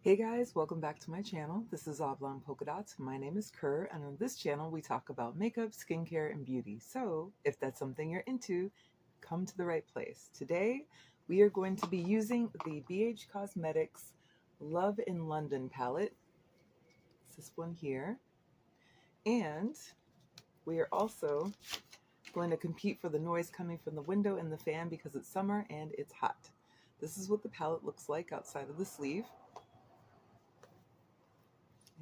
Hey guys, welcome back to my channel. This is Oblong Polka Dots. My name is Kerr, and on this channel we talk about makeup, skincare, and beauty. So if that's something you're into, come to the right place. Today we are going to be using the BH Cosmetics Love in London palette. It's this one here. And we are also going to compete for the noise coming from the window and the fan because it's summer and it's hot. This is what the palette looks like outside of the sleeve.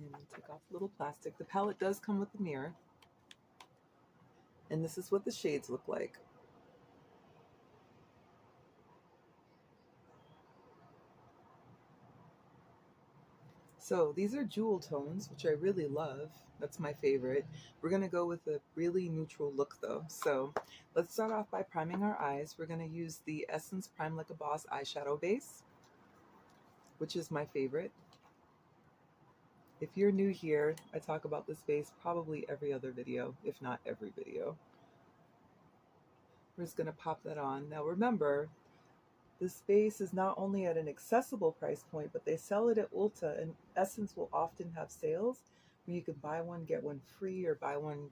And take off a little plastic. The palette does come with a mirror. And this is what the shades look like. So these are jewel tones, which I really love. That's my favorite. We're going to go with a really neutral look though. So let's start off by priming our eyes. We're going to use the Essence Prime Like a Boss eyeshadow base, which is my favorite. If you're new here, I talk about this base probably every other video, if not every video. We're just going to pop that on. Now remember, this base is not only at an accessible price point, but they sell it at Ulta, and Essence will often have sales where you can buy one, get one free, or buy one,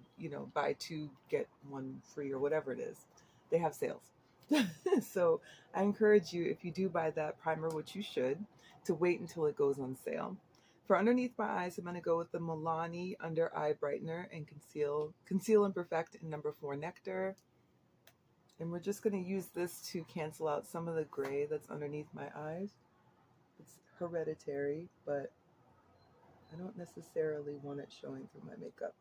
buy two, get one free, or whatever it is. They have sales. So I encourage you, if you do buy that primer, which you should, to wait until it goes on sale. For underneath my eyes, I'm going to go with the Milani Under Eye Brightener and Conceal and Perfect in number 4 Nectar. And we're just going to use this to cancel out some of the gray that's underneath my eyes. It's hereditary, but I don't necessarily want it showing through my makeup.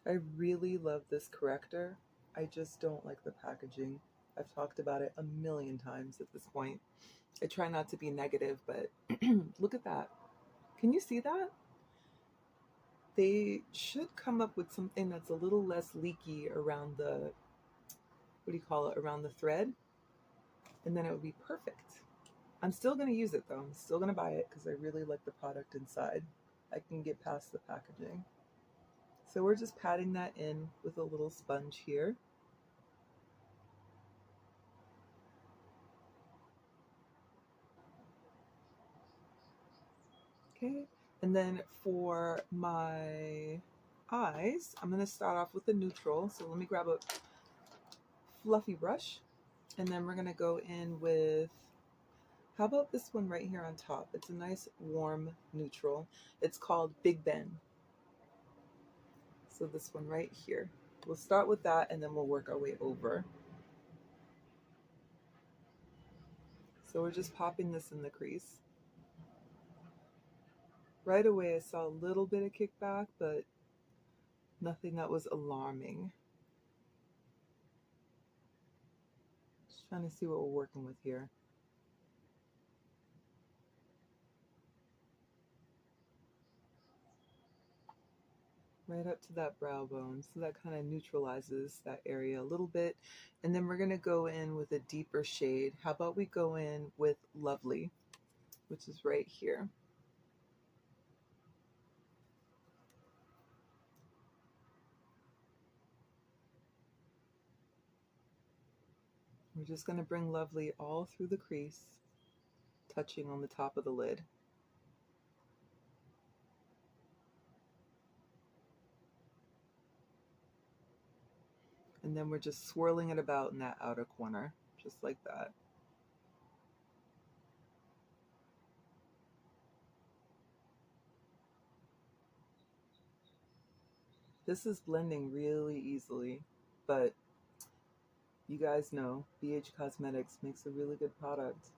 I really love this corrector. I just don't like the packaging. I've talked about it a million times at this point. I try not to be negative, but look at that. Can you see that? They should come up with something that's a little less leaky around the, around the thread, and then it would be perfect. I'm still going to use it though. I'm still going to buy it because I really like the product inside. I can get past the packaging. So we're just patting that in with a little sponge here. Okay, and then for my eyes, I'm going to start off with a neutral. So let me grab a fluffy brush, and then we're going to go in with, how about this one right here on top? It's a nice warm neutral. It's called Big Ben. So this one right here. We'll start with that and then we'll work our way over. So we're just popping this in the crease. Right away I saw a little bit of kickback, but nothing that was alarming. Just trying to see what we're working with here. Right up to that brow bone, so that kind of neutralizes that area a little bit. And then we're going to go in with a deeper shade. How about we go in with Lovely, which is right here. We're just going to bring Lovely all through the crease, touching on the top of the lid. And then we're just swirling it about in that outer corner, just like that. This is blending really easily, but you guys know BH Cosmetics makes a really good product.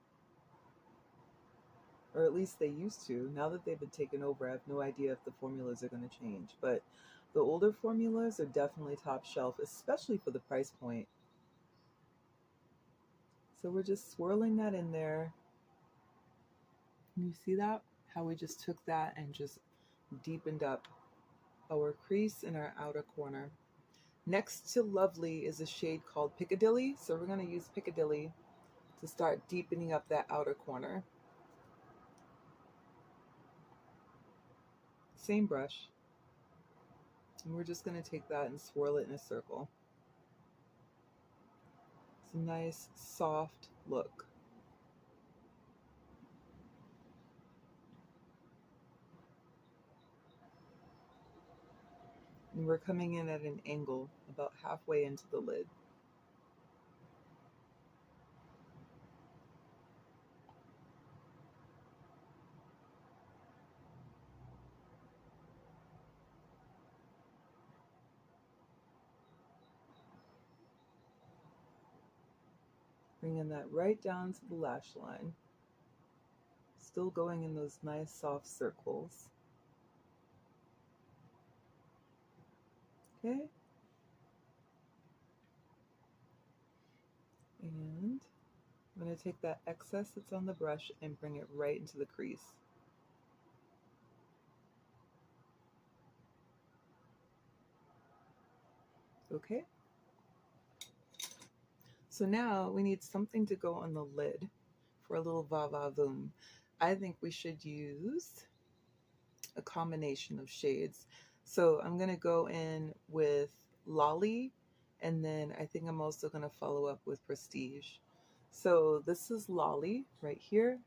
Or at least they used to. Now that they've been taken over, I have no idea if the formulas are going to change. But the older formulas are definitely top shelf, especially for the price point. So we're just swirling that in there. Can you see that? How we just took that and just deepened up our crease in our outer corner. Next to Lovely is a shade called Piccadilly. So we're going to use Piccadilly to start deepening up that outer corner. Same brush. And we're just going to take that and swirl it in a circle. It's a nice, soft look. And we're coming in at an angle about halfway into the lid. Bringing that right down to the lash line. Still going in those nice soft circles. Okay. And I'm going to take that excess that's on the brush and bring it right into the crease. Okay. So now we need something to go on the lid for a little va-va-voom. I think we should use a combination of shades. So I'm going to go in with Lolly, and then I think I'm also going to follow up with Prestige. So this is Lolly right here,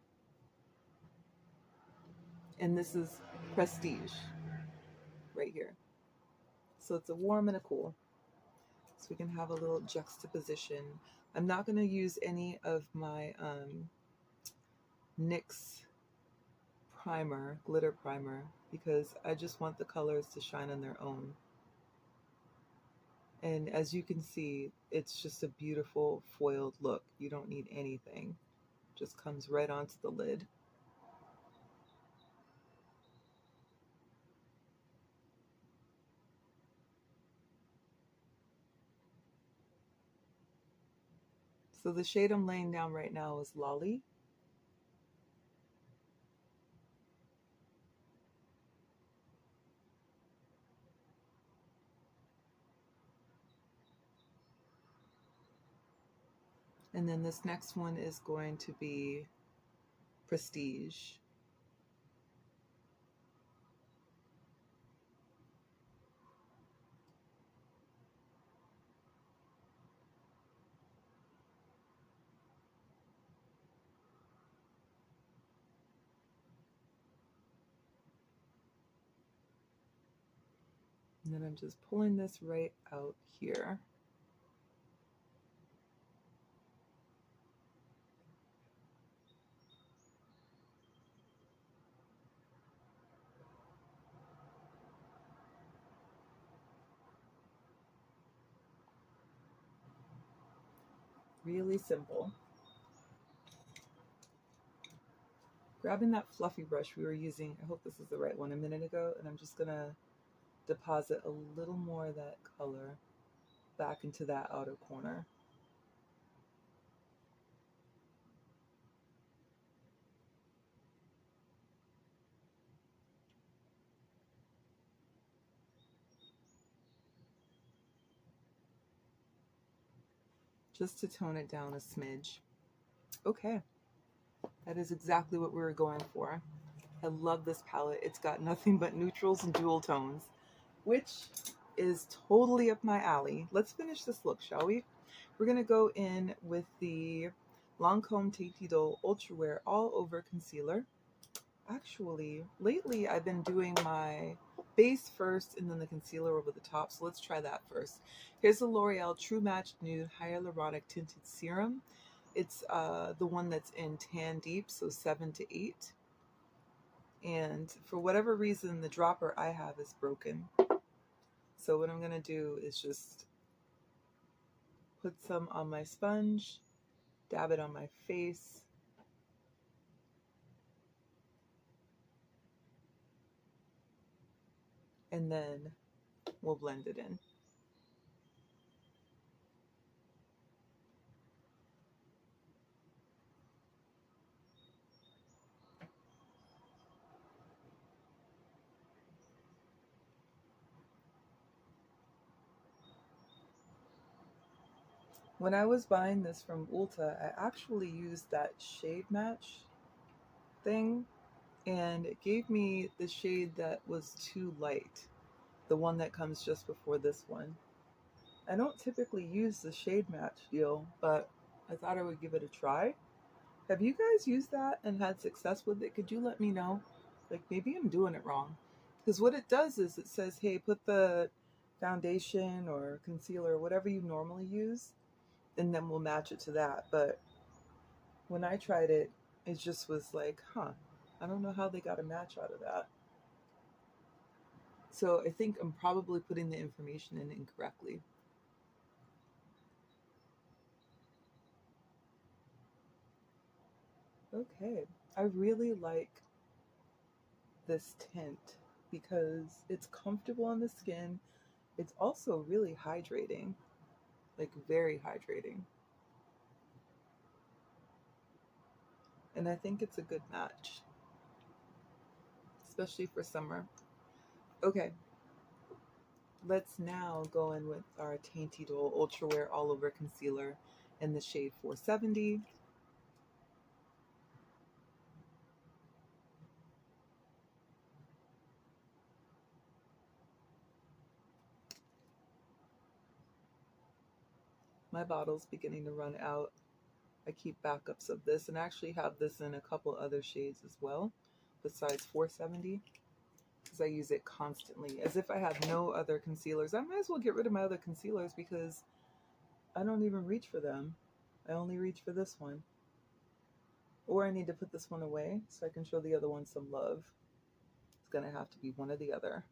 and this is Prestige right here. So it's a warm and a cool. So we can have a little juxtaposition. I'm not going to use any of my NYX primer, glitter primer, because I just want the colors to shine on their own. And as you can see, it's just a beautiful foiled look. You don't need anything. Just comes right onto the lid. So the shade I'm laying down right now is Lolly. And then this next one is going to be Prestige. And then I'm just pulling this right out here. Really simple. Grabbing that fluffy brush we were using, I hope this is the right one, a minute ago, and I'm just gonna deposit a little more of that color back into that outer corner. Just to tone it down a smidge. Okay, that is exactly what we were going for. I love this palette. It's got nothing but neutrals and dual tones, which is totally up my alley. Let's finish this look, shall we? We're gonna go in with the Lancome Tétido Ultra Wear All Over Concealer. Actually, lately I've been doing my base first and then the concealer over the top, so let's try that first. Here's the L'Oreal True Match Nude Hyaluronic Tinted Serum. It's the one that's in Tan Deep, so 7 to 8. And for whatever reason, the dropper I have is broken. So what I'm going to do is just put some on my sponge, dab it on my face, and then we'll blend it in. When I was buying this from Ulta, I actually used that shade match thing, and it gave me the shade that was too light, the one that comes just before this one. I don't typically use the shade match deal, but I thought I would give it a try. Have you guys used that and had success with it? Could you let me know? Like, maybe I'm doing it wrong. Because what it does is it says, hey, put the foundation or concealer, whatever you normally use, and then we'll match it to that. But when I tried it, it just was like, huh, I don't know how they got a match out of that. So I think I'm probably putting the information in incorrectly. Okay, I really like this tint because it's comfortable on the skin. It's also really hydrating, like very hydrating. And I think it's a good match, especially for summer. Okay, let's now go in with our Tainty Doll Ultra Wear All Over Concealer in the shade 470. My bottle's beginning to run out. I keep backups of this and I actually have this in a couple other shades as well, besides 470, because I use it constantly. As if I have no other concealers. I might as well get rid of my other concealers because I don't even reach for them. I only reach for this one. Or I need to put this one away so I can show the other one some love. It's gonna have to be one or the other.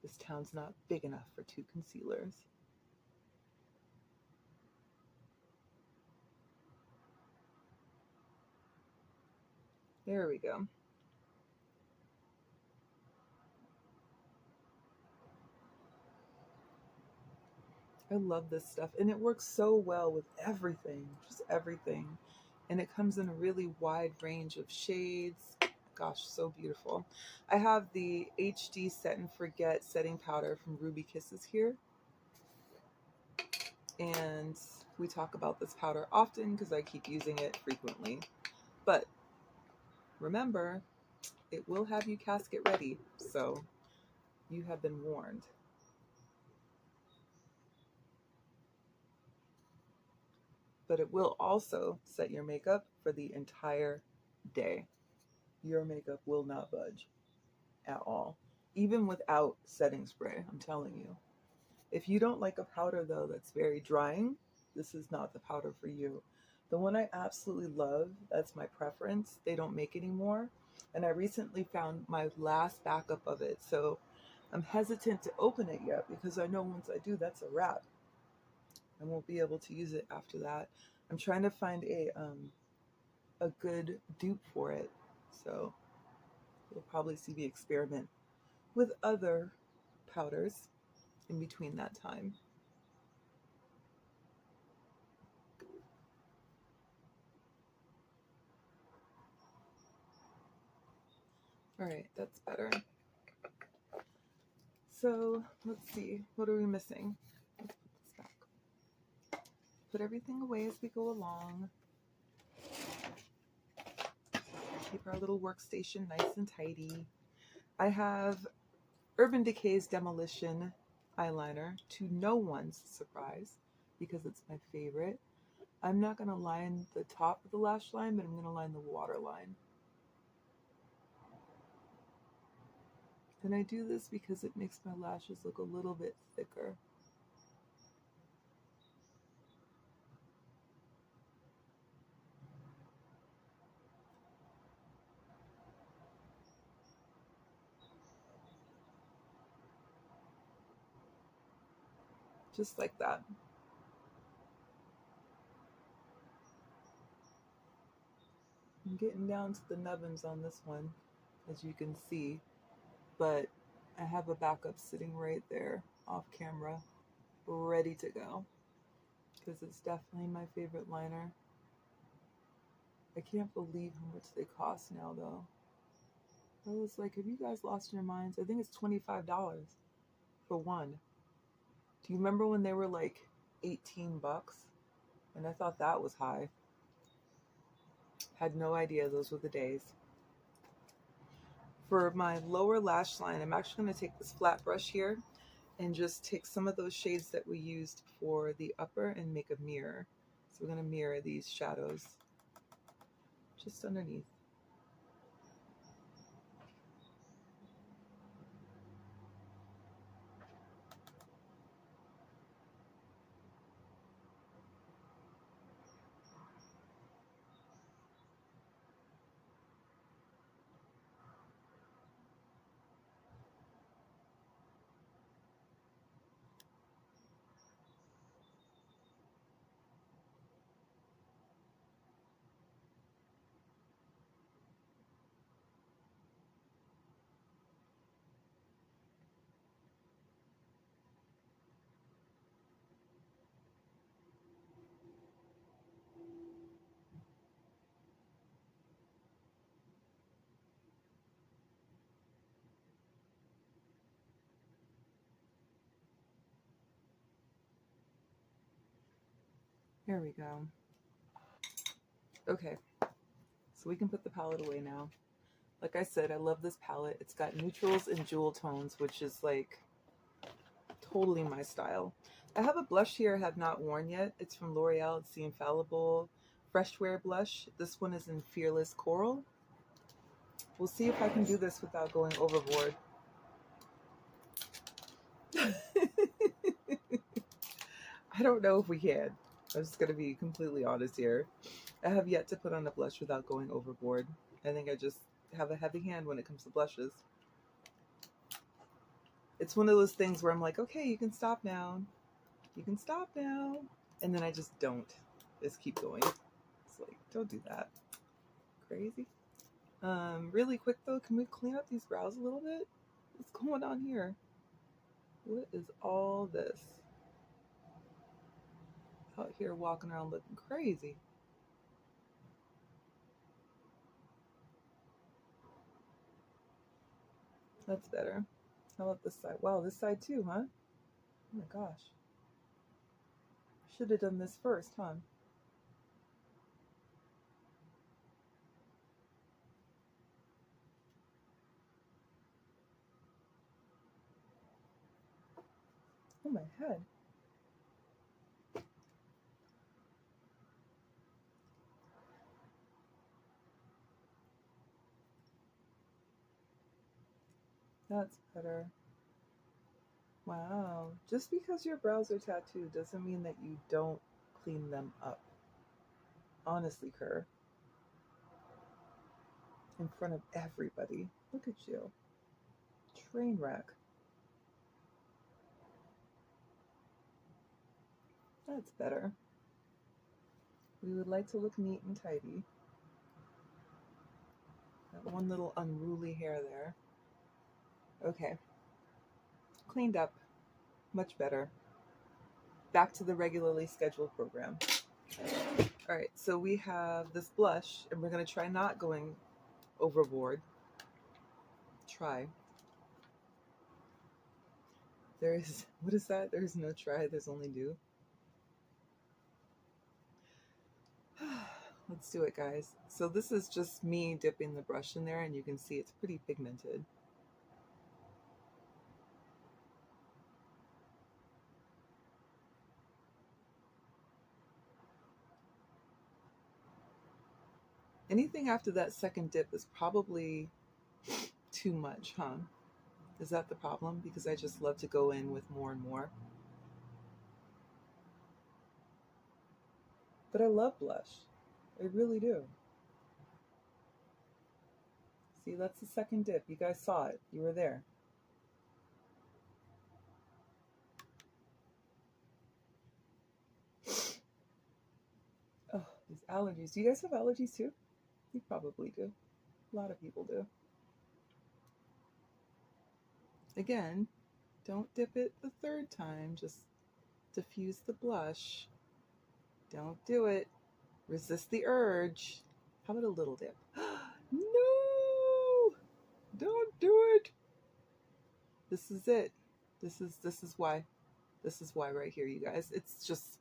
This town's not big enough for two concealers. There we go. I love this stuff, and it works so well with everything, just everything. And it comes in a really wide range of shades. Gosh, so beautiful. I have the HD Set and Forget setting powder from Ruby Kisses here. And we talk about this powder often because I keep using it frequently. But remember, it will have you casket ready, so you have been warned. But it will also set your makeup for the entire day. Your makeup will not budge at all, even without setting spray, I'm telling you. If you don't like a powder though that's very drying, this is not the powder for you. The one I absolutely love, that's my preference, they don't make anymore, and I recently found my last backup of it, so I'm hesitant to open it yet because I know once I do, that's a wrap. I won't be able to use it after that. I'm trying to find a good dupe for it, so you'll probably see me experiment with other powders in between that time. All right, that's better. So let's see, what are we missing? Let's put this back. Put everything away as we go along. Keep our little workstation nice and tidy. I have Urban Decay's Demolition eyeliner, to no one's surprise, because it's my favorite. I'm not going to line the top of the lash line, but I'm going to line the waterline. And I do this because it makes my lashes look a little bit thicker. Just like that. I'm getting down to the nubbins on this one, as you can see, but I have a backup sitting right there off camera, ready to go, because it's definitely my favorite liner. I can't believe how much they cost now, though. I was like, have you guys lost your minds? I think it's $25 for one. Do you remember when they were like 18 bucks? And I thought that was high. Had no idea those were the days. For my lower lash line, I'm actually going to take this flat brush here and just take some of those shades that we used for the upper and make a mirror. So we're going to mirror these shadows just underneath. Here we go. Okay, so we can put the palette away now. Like I said, I love this palette. It's got neutrals and jewel tones, which is like totally my style. I have a blush here I have not worn yet. It's from L'Oreal. It's the Infallible Fresh Wear Blush. This one is in Fearless Coral. We'll see if I can do this without going overboard. I don't know if we can. I'm just going to be completely honest here. I have yet to put on a blush without going overboard. I think I just have a heavy hand when it comes to blushes. It's one of those things where I'm like, okay, you can stop now. You can stop now. And then I just don't. Just keep going. It's like, don't do that. Crazy. Really quick though, can we clean up these brows a little bit? What's going on here? What is all this? Out here walking around looking crazy. That's better. How about this side? Wow, this side too, huh? Oh my gosh. Should have done this first, huh? Oh, my head. That's better. Wow. Just because your brows are tattooed doesn't mean that you don't clean them up. Honestly, Kerr. In front of everybody. Look at you. Train wreck. That's better. We would like to look neat and tidy. That one little unruly hair there. Okay. Cleaned up. Much better. Back to the regularly scheduled program. All right, so we have this blush, and we're going to try not going overboard. Try. There is, what is that? There's no try, there's only do. Let's do it, guys. So this is just me dipping the brush in there, and you can see it's pretty pigmented. Anything after that second dip is probably too much, huh? Is that the problem? Because I just love to go in with more and more. But I love blush. I really do. See, that's the second dip. You guys saw it. You were there. Oh, these allergies. Do you guys have allergies too? You probably do. A lot of people do. Again, don't dip it the third time. Just diffuse the blush. Don't do it. Resist the urge. How about a little dip? No! Don't do it. This is it. This is why. This is why right here, you guys. It's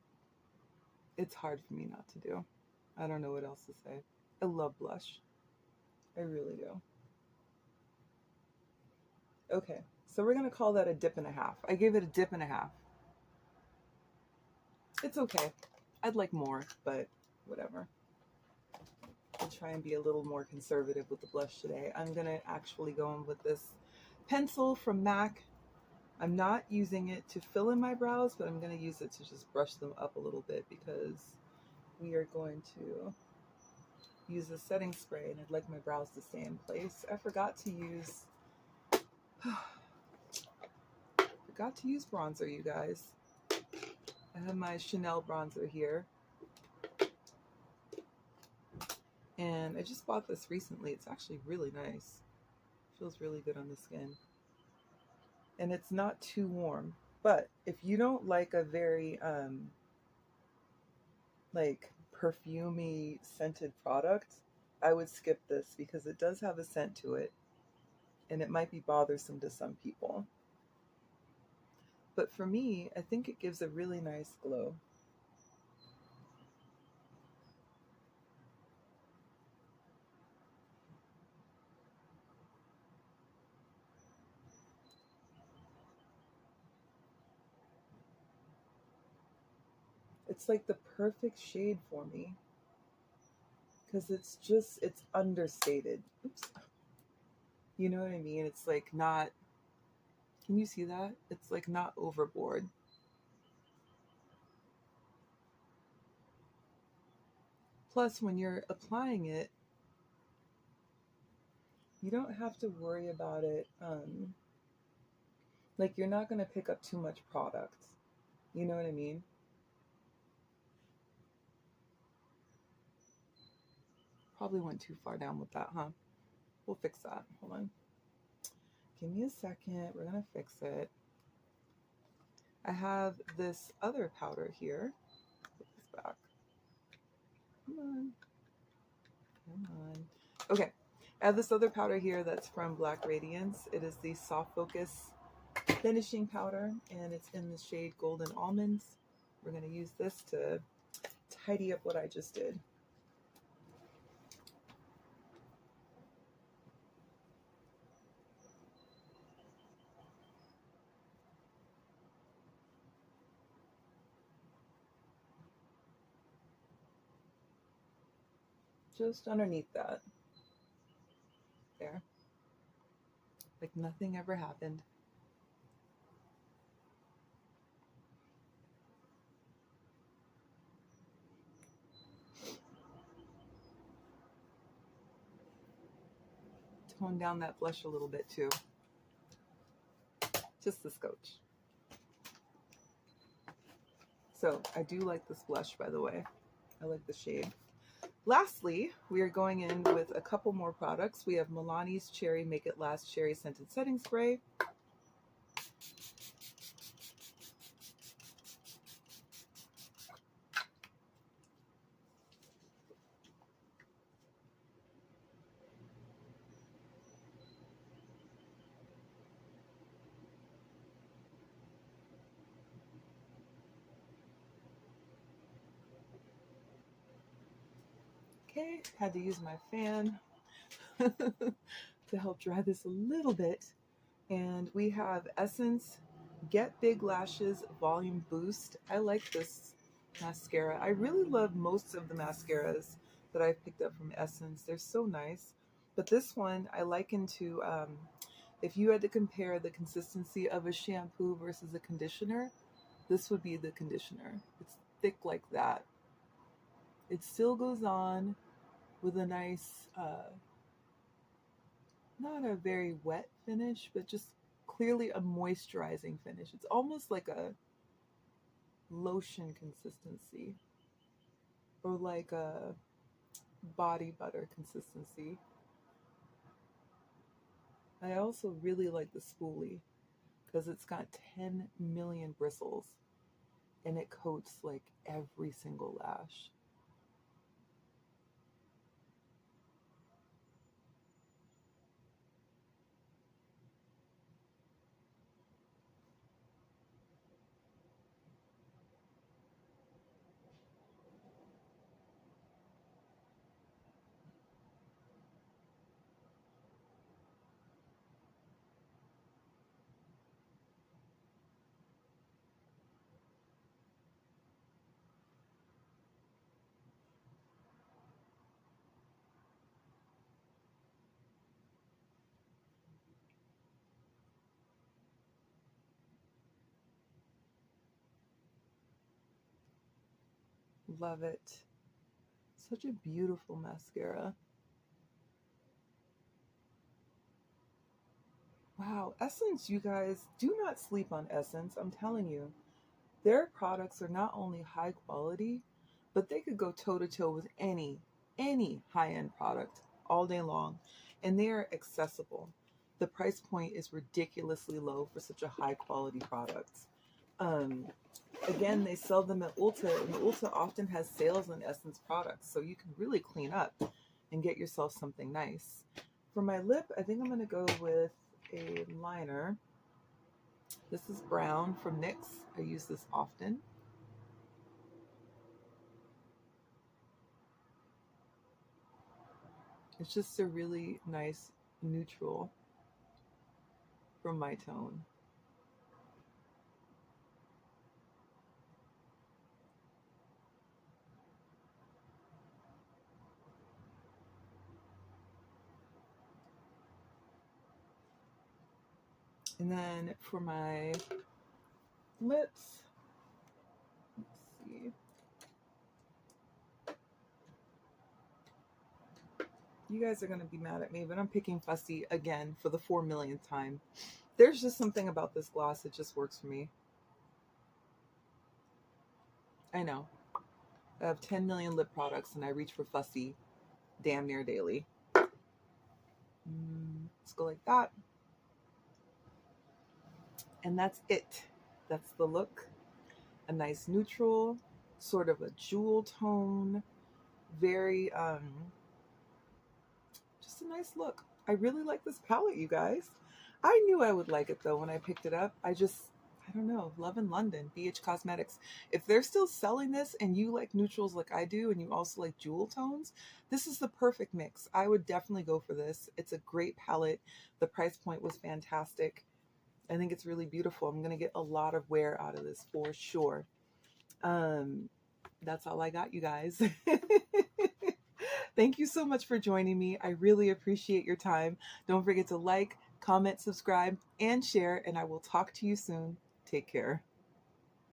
hard for me not to do. I don't know what else to say. I love blush. I really do. Okay, so we're gonna call that a dip and a half. I gave it a dip and a half. It's okay. I'd like more, but whatever. I'll try and be a little more conservative with the blush today. I'm gonna actually go in with this pencil from MAC. I'm not using it to fill in my brows, but I'm gonna use it to just brush them up a little bit because we are going to use a setting spray and I'd like my brows to stay in place. I forgot to use bronzer, you guys. I have my Chanel bronzer here. And I just bought this recently. It's actually really nice. Feels really good on the skin. And it's not too warm. But if you don't like a very like perfumey scented product, I would skip this because it does have a scent to it. And it might be bothersome to some people. But for me, I think it gives a really nice glow. It's like the perfect shade for me because it's understated. Oops. You know what I mean? It's like not, can you see that? It's like not overboard. Plus, when you're applying it, you don't have to worry about it. Like you're not going to pick up too much product. You know what I mean? Probably went too far down with that, huh? We'll fix that. Hold on. Give me a second. We're going to fix it. I have this other powder here. Put this back. Come on. Come on. Okay. I have this other powder here that's from Black Radiance. It is the Soft Focus finishing powder, and it's in the shade Golden Almonds. We're going to use this to tidy up what I just did. Just underneath that. There. Like nothing ever happened. Tone down that blush a little bit too. Just the scotch. So I do like this blush, by the way. I like the shade. Lastly, we are going in with a couple more products. We have Milani's Cherry Make It Last Cherry Scented Setting Spray. Okay, had to use my fan to help dry this a little bit. And we have Essence Get Big Lashes Volume Boost. I like this mascara. I really love most of the mascaras that I've picked up from Essence. They're so nice. But this one I liken to, if you had to compare the consistency of a shampoo versus a conditioner, this would be the conditioner. It's thick like that. It still goes on with a nice, not a very wet finish, but just clearly a moisturizing finish. It's almost like a lotion consistency or like a body butter consistency. I also really like the spoolie because it's got 10 million bristles and it coats like every single lash. Love it. Such a beautiful mascara. Wow, Essence, you guys, do not sleep on Essence. I'm telling you, their products are not only high quality, but they could go toe to toe with any high-end product all day long, and they are accessible. The price point is ridiculously low for such a high quality product. Um, Again, they sell them at Ulta, and Ulta often has sales on Essence products, so you can really clean up and get yourself something nice. For my lip, I think I'm going to go with a liner. This is brown from NYX. I use this often. It's just a really nice neutral for my tone. And then for my lips, let's see. You guys are going to be mad at me, but I'm picking Fussy again for the 4 millionth time. There's just something about this gloss that just works for me. I know. I have 10 million lip products and I reach for Fussy damn near daily. Let's go like that. And that's it. That's the look. A nice neutral, sort of a jewel tone. Very, just a nice look. I really like this palette, you guys. I knew I would like it though when I picked it up. I don't know. Love in London, BH Cosmetics. If they're still selling this and you like neutrals like I do and you also like jewel tones, this is the perfect mix. I would definitely go for this. It's a great palette. The price point was fantastic. I think it's really beautiful. I'm going to get a lot of wear out of this for sure. That's all I got, you guys. Thank you so much for joining me. I really appreciate your time. Don't forget to like, comment, subscribe, and share, and I will talk to you soon. Take care.